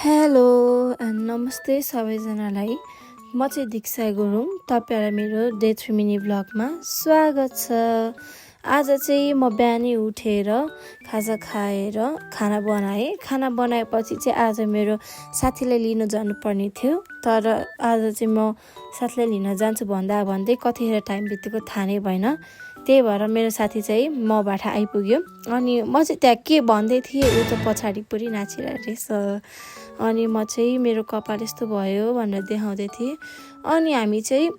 Hello and नमस्ते सबैजनालाई। म चाहिँ दीक्षा गुरुङ। तपाईँहरूलाई मेरो डे 3 मिनी ब्लगमा स्वागत छ। आज चाहिँ म बिहानै उठेर खाजा खाएर खाना बनाएपछि चाहिँ आज मेरो साथीलाई लिन जानुपर्ने थियो। तर आज चाहिँ म साथीलाई लिन जान्छु भन्दै कतिखेर टाइम बितेको थाहा नै भएन। त्यही भएर मेरो साथी चाहिँ मबाट आइपुग्यो। अनि म चाहिँ त्यहाँ के भन्दै थिएँ, ऊ त पछाडि पुरै नाचिरहेको रहेछ। अनि म चाहिँ मेरो कपाल यस्तो भयो भनेर देखाउँदै थिएँ। अनि हामी चाहिँ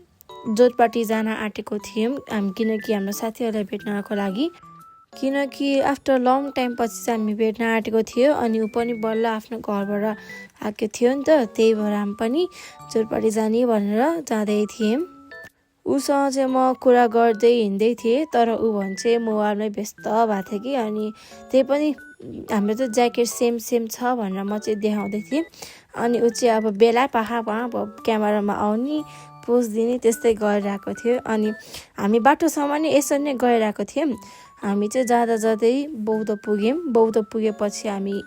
जोरपाटी जान आँटेको थियौँ किनकि हाम्रो साथीहरूलाई भेट्नको लागि। किनकि आफ्टर लङ टाइम पछि चाहिँ हामी भेट्न आँटेको थियो। अनि ऊ पनि बल्ल आफ्नो घरबाट आएको थियो नि त, त्यही भएर हामी पनि जोरपाटी जाने भनेर जाँदै थियौँ। उसँग चाहिँ म कुरा गर्दै हिँड्दै थिएँ, तर ऊ चाहिँ मोबाइलमै व्यस्त भएको थियो कि। अनि त्यही पनि हाम्रो त ज्याकेट सेम छ भनेर म चाहिँ देखाउँदै थिएँ। अनि ऊ चाहिँ अब बेला पाखा क्यामेरामा आउने पोज दिने त्यस्तै गरिरहेको थियो। अनि हामी बाटोसम्म नै यसरी नै गइरहेको थियौँ। हामी चाहिँ जाँदै बौद्ध पुग्यौँ। बौद्ध पुगेपछि हामी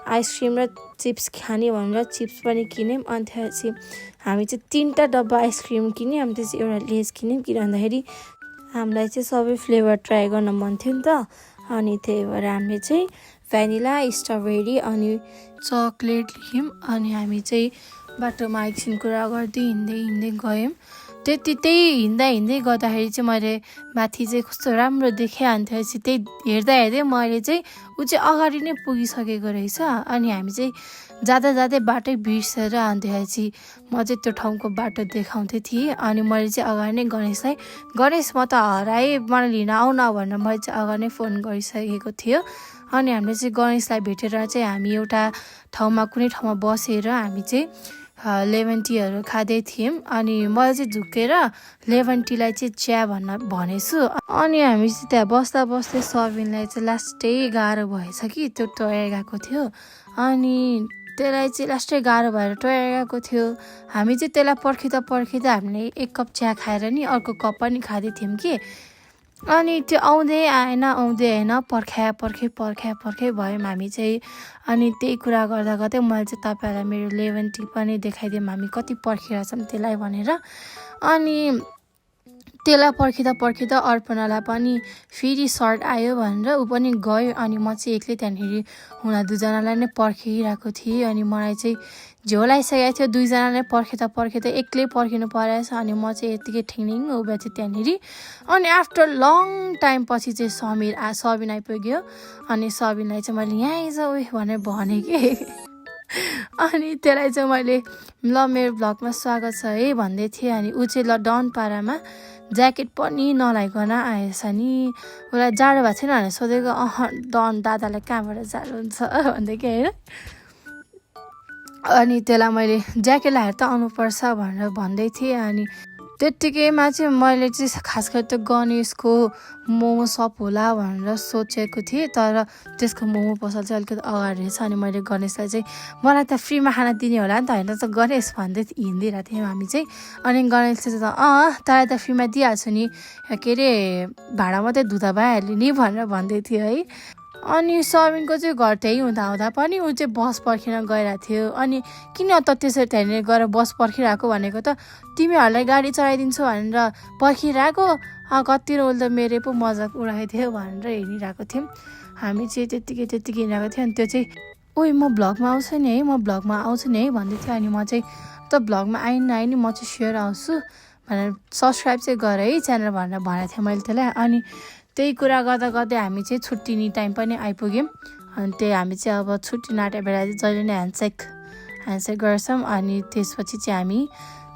आइसक्रिम र चिप्स खाने भनेर चिप्स पनि किन्यौँ। अनि त्यसपछि हामी चाहिँ 3टा डब्बा आइसक्रिम किन्यौँ। अनि त्यसपछि एउटा लेज किन्यौँ, किन भन्दाखेरि हामीलाई चाहिँ सबै फ्लेभर ट्राई गर्न मन थियो नि त। अनि त्यही भएर हामीले चाहिँ भ्यानिला, स्ट्रबेरी अनि चक्लेट लियौँ। अनि हामी चाहिँ बाटोमा एकछिन कुरा गर्दै हिँड्दै गयौँ। त्यही हिँड्दै गर्दाखेरि चाहिँ मैले माथि चाहिँ कस्तो राम्रो देखेँ। अनि त्यसपछि त्यही हेर्दै मैले चाहिँ ऊ चाहिँ अगाडि नै पुगिसकेको रहेछ। अनि हामी चाहिँ जाँदै बाटै बिर्सेर अनि त्यसपछि म चाहिँ त्यो ठाउँको बाटो देखाउँदै थिएँ। अनि मैले चाहिँ अगाडि नै गणेश म त हराएँ, मलाई लिन आऊ न भनेर मैले चाहिँ अगाडि नै फोन गरिसकेको थियो। अनि हामीले चाहिँ गणेशलाई भेटेर चाहिँ हामी एउटा कुनै ठाउँमा बसेर हामी चाहिँ लेमन टीहरू खाँदै थियौँ। अनि मैले चाहिँ झुकेर लेमन टीलाई चाहिँ चिया भनेछु। अनि हामी चाहिँ त्यहाँ बस्दै सबिनलाई चाहिँ लास्टै गाह्रो भएछ कि त्यो टोयर गएको थियो। अनि त्यसलाई चाहिँ लास्टै गाह्रो भएर टोयर गएको थियो। हामी चाहिँ त्यसलाई पर्खिँदा हामीले 1 कप चिया खाएर नि अर्को कप पनि खाँदै थियौँ कि। अनि त्यो आउँदै आएन पर्खाए भयौँ हामी चाहिँ। अनि त्यही कुरा गर्दै मैले चाहिँ तपाईँहरूलाई मेरो लेमन टी पनि देखाइदिउँ हामी कति पर्खिरहेछौँ त्यसलाई भनेर। अनि त्यसलाई पर्खिँदा अर्पणालाई पनि फेरि सर्ट आयो भनेर ऊ पनि गयो। अनि म चाहिँ एक्लै त्यहाँनिर उनीहरू दुईजनालाई नै पर्खिरहेको थिएँ। अनि मलाई चाहिँ झ्याउ लागिसकेको थियो, दुईजनाले पर्खिँदा एक्लै पर्खिनु परेछ। अनि म चाहिँ यत्तिकै ठिङ्निङ उभिएको थिएँ त्यहाँनिर। अनि आफ्टर लङ टाइम पछि चाहिँ सबिन आइपुग्यो। अनि सबिनलाई चाहिँ मैले यहाँ आइज भनेर भने कि। अनि त्यसलाई चाहिँ मैले ल मेरो ब्लगमा स्वागत छ है भन्दै थिएँ। अनि ऊ चाहिँ ल डनपारामा ज्याकेट पनि नलाइकन आएछ नि। उसलाई जाडो भएको छैन भनेर सोधेको, डन दादालाई कहाँबाट जाडो हुन्छ भन्दै कि होइन। अनि त्यसलाई मैले ज्याकेट लगाएर त आउनुपर्छ भनेर भन्दै थिएँ। अनि त्यत्तिकैमा चाहिँ मैले चाहिँ खास गरी त्यो गणेशको मोमो सप होला भनेर सोचेको थिएँ। तर त्यसको मोमो पसल चाहिँ अलिकति अगाडि रहेछ। अनि मैले गणेशलाई चाहिँ मलाई त फ्रीमा खाना दिने होला नि त होइन त गणेश भन्दै हिँडिरहेको थियौँ हामी चाहिँ। अनि गणेशले चाहिँ तँलाई त फ्रीमा दिइहाल्छु नि, के अरे भाडा मात्रै धुँदा भइहाल्यो नि भनेर भन्दै थियो है। अनि सबिनको चाहिँ घर त्यहीँ हुँदा पनि ऊ चाहिँ बस पर्खिन गइरहेको थियो। अनि किन त त्यसरी त्यहाँनिर गएर बस पर्खिरहेको भनेको त तिमीहरूलाई गाडी चलाइदिन्छु भनेर पर्खिरहेको, कति उसले त मेरो पो मजाक उडाइदियो भनेर हिँडिरहेको थियौँ हामी चाहिँ। त्यत्तिकै हिँडिरहेको थियो। अनि त्यो चाहिँ ओइ म ब्लगमा आउँछु नि है भन्दै थियो। अनि म चाहिँ त ब्लगमा आइ नि म चाहिँ स्योर आउँछु भनेर सब्सक्राइब चाहिँ गर है च्यानल भनेर भनेको थिएँ मैले त्यसलाई। अनि त्यही कुरा गर्दै हामी चाहिँ छुट्टिने टाइम पनि आइपुग्यौँ। अनि त्यही हामी चाहिँ अब छुट्टिन आँटे बेला चाहिँ जहिले नै ह्यान्डसेक गर्छौँ। अनि त्यसपछि चाहिँ हामी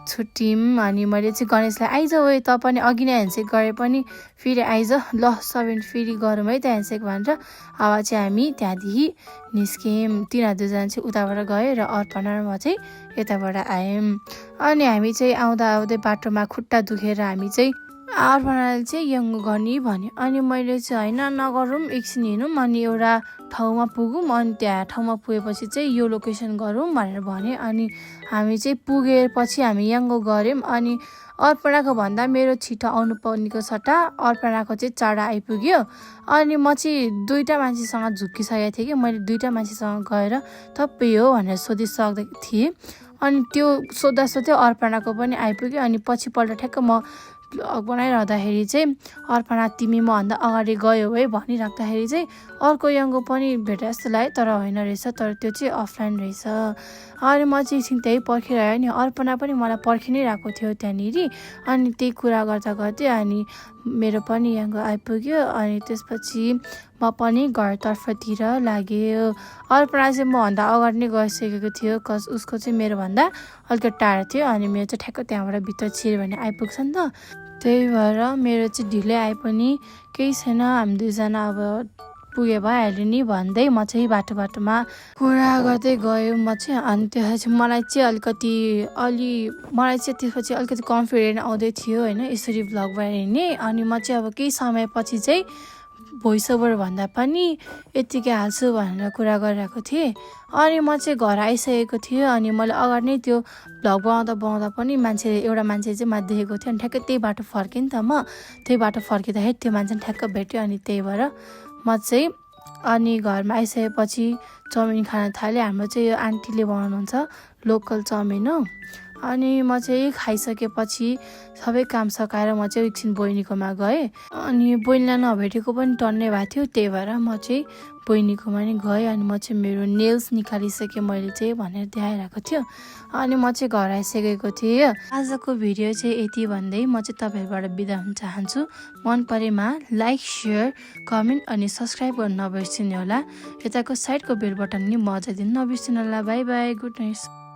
छुट्यौँ। अनि मैले चाहिँ गणेशलाई आइज त पनि अघि नै ह्यान्डसेक गरे पनि फेरि आइज ल सबिन फेरि गरौँ है त ह्यान्डसेक भनेर अब चाहिँ हामी त्यहाँदेखि निस्क्यौँ। तिनीहरू दुईजना चाहिँ उताबाट गयो र अर्पणा र म चाहिँ यताबाट आयौँ। अनि हामी चाहिँ आउँदै बाटोमा खुट्टा दुखेर हामी चाहिँ अर्पणाले चाहिँ यङ्गो गर्ने भन्यो। अनि मैले चाहिँ होइन नगरौँ, एकछिन हिँडौँ, अनि एउटा ठाउँमा पुगौँ, अनि त्यहाँ ठाउँमा पुगेपछि चाहिँ यो लोकेसन गरौँ भनेर भने। अनि हामी चाहिँ पुगेपछि हामी यङ्गो गऱ्यौँ। अनि अर्पणाको भन्दा मेरो छिटो आउनु पर्नेको सट्टा अर्पणाको चाहिँ चाँडो आइपुग्यो। अनि म चाहिँ दुईवटा मान्छेसँग झुक्किसकेको थिएँ कि मैले दुईवटा मान्छेसँग गएर तपाईँ हो भनेर सोधिसकेको थिएँ। अनि त्यो सोद्धा सोध्दै अर्पणाको पनि आइपुग्यो। अनि पछिपल्ट ठ्याक्क म भ्लग बनाइरहँदाखेरि चाहिँ अर्पणा तिमी मभन्दा अगाडि गयो है भनिराख्दाखेरि चाहिँ अर्को यङ्गो पनि भेटे जस्तो लाग्यो, तर होइन रहेछ, तर त्यो चाहिँ अफलाइन रहेछ। अनि म चाहिँ एकछिन त्यही पर्खिरहेँ नि, अर्पणा पनि मलाई पर्खि नै रहेको थियो त्यहाँनिर। अनि त्यही कुरा गर्दा गर्दै अनि मेरो पनि यङ्गो आइपुग्यो। अनि त्यसपछि म पनि घरतर्फतिर लाग्यो। अर्पणा चाहिँ मभन्दा अगाडि नै गइसकेको थियो, कस उसको चाहिँ मेरोभन्दा अलिकति टाढा थियो। अनि मेरो चाहिँ ठ्याक्क त्यहाँबाट भित्र छिर्यो भने आइपुग्छ नि त, त्यही भएर मेरो चाहिँ ढिलै आए पनि केही छैन, हामी दुईजना अब पुगे भइहाल्यो नि भन्दै म चाहिँ बाटोमा कुरा गर्दै गयो म चाहिँ। अनि त्यसपछि मलाई चाहिँ त्यसपछि अलिकति कन्फिडेन्ट आउँदै थियो होइन, यसरी भ्लग बनाएर हिँड्ने। अनि म चाहिँ अब केही समयपछि चाहिँ भोइस ओभर भन्दा पनि यत्तिकै हाल्छु भनेर कुरा गरिरहेको थिएँ। अनि म चाहिँ घर आइसकेको थिएँ। अनि मैले अगाडि नै त्यो भ्लग बनाउँदा पनि एउटा मान्छे चाहिँ मैले देखेको थिएँ। अनि ठ्याक्कै त्यही बाटो फर्केँ नि त म, त्यही बाटो फर्किँदाखेरि त्यो मान्छे ठ्याक्क भेट्यो। अनि त्यही भएर म चाहिँ अनि घरमा आइसकेपछि चाउमिन खान थालेँ। हाम्रो चाहिँ यो आन्टीले बनाउनुहुन्छ लोकल चाउमिन हो। अनि म चाहिँ खाइसकेपछि सबै काम सकाएर म चाहिँ एकछिन बहिनीकोमा गएँ। अनि बहिनीलाई नभेटेको पनि टन्नै भएको थियो, त्यही भएर म चाहिँ बहिनीकोमा नि गएँ। अनि म चाहिँ मेरो नेल्स निकालिसकेँ मैले चाहिँ भनेर देखाइरहेको थियो। अनि म चाहिँ घर आइसकेको थिएँ। आजको भिडियो चाहिँ यति भन्दै म चाहिँ तपाईँहरूबाट बिदा हुन चाहन्छु। मन परेमा लाइक, सेयर, कमेन्ट अनि सब्सक्राइब गर्न नबिर्सिनु होला। यताको साइडको बेल बटन नि बजाइदिनु नबिर्सिनु होला। By by, good night.